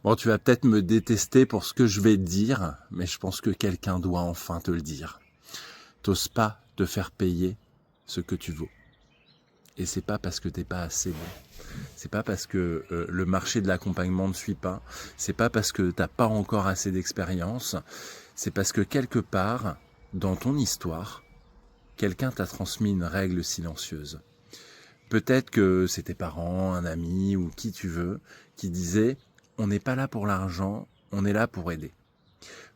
Bon, tu vas peut-être me détester pour ce que je vais te dire, mais je pense que quelqu'un doit enfin te le dire. T'oses pas te faire payer ce que tu vaux. Et c'est pas parce que t'es pas assez bon. C'est pas parce que le marché de l'accompagnement ne suit pas. C'est pas parce que t'as pas encore assez d'expérience. C'est parce que quelque part, dans ton histoire, quelqu'un t'a transmis une règle silencieuse. Peut-être que c'est tes parents, un ami ou qui tu veux, qui disait « on n'est pas là pour l'argent, on est là pour aider ».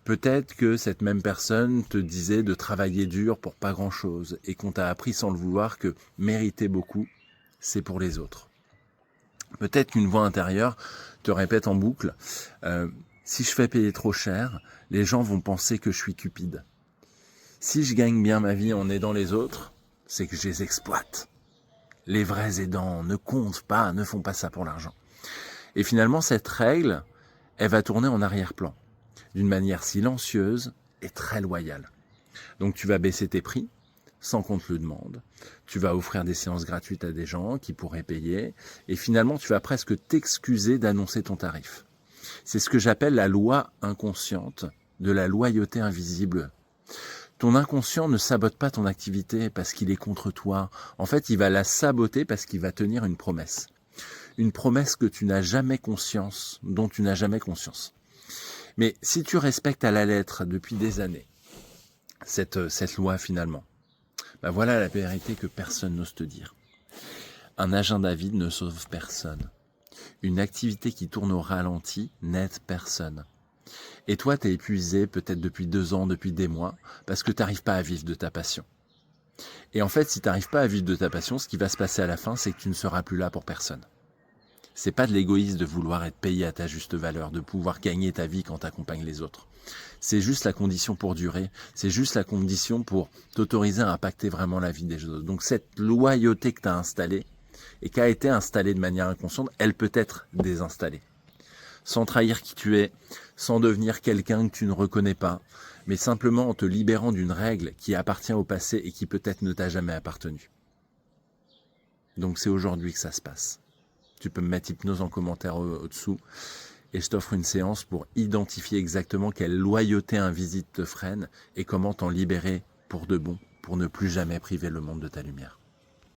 Peut-être que cette même personne te disait de travailler dur pour pas grand-chose et qu'on t'a appris sans le vouloir que mériter beaucoup, c'est pour les autres. Peut-être qu'une voix intérieure te répète en boucle si je fais payer trop cher, les gens vont penser que je suis cupide. Si je gagne bien ma vie en aidant les autres, c'est que je les exploite. Les vrais aidants ne comptent pas, ne font pas ça pour l'argent. Et finalement, cette règle, elle va tourner en arrière-plan, d'une manière silencieuse et très loyale. Donc tu vas baisser tes prix, sans qu'on te le demande. Tu vas offrir des séances gratuites à des gens qui pourraient payer. Et finalement, tu vas presque t'excuser d'annoncer ton tarif. C'est ce que j'appelle la loi inconsciente de la loyauté invisible. Ton inconscient ne sabote pas ton activité parce qu'il est contre toi. En fait, il va la saboter parce qu'il va tenir une promesse. Une promesse que tu n'as jamais conscience, dont tu n'as jamais conscience. Mais si tu respectes à la lettre depuis des années cette loi finalement, ben voilà la vérité que personne n'ose te dire. Un agenda vide ne sauve personne. Une activité qui tourne au ralenti n'aide personne. Et toi, t'es épuisé peut-être depuis 2 ans, depuis des mois, parce que t'arrives pas à vivre de ta passion. Et en fait, si t'arrives pas à vivre de ta passion, ce qui va se passer à la fin, c'est que tu ne seras plus là pour personne. C'est pas de l'égoïsme de vouloir être payé à ta juste valeur, de pouvoir gagner ta vie quand t'accompagnes les autres. C'est juste la condition pour durer, c'est juste la condition pour t'autoriser à impacter vraiment la vie des autres. Donc cette loyauté que tu as installée, et qui a été installée de manière inconsciente, elle peut être désinstallée. Sans trahir qui tu es, sans devenir quelqu'un que tu ne reconnais pas, mais simplement en te libérant d'une règle qui appartient au passé et qui peut-être ne t'a jamais appartenu. Donc c'est aujourd'hui que ça se passe. Tu peux me mettre hypnose en commentaire au-dessous et je t'offre une séance pour identifier exactement quelle loyauté invisible te freine et comment t'en libérer pour de bon, pour ne plus jamais priver le monde de ta lumière.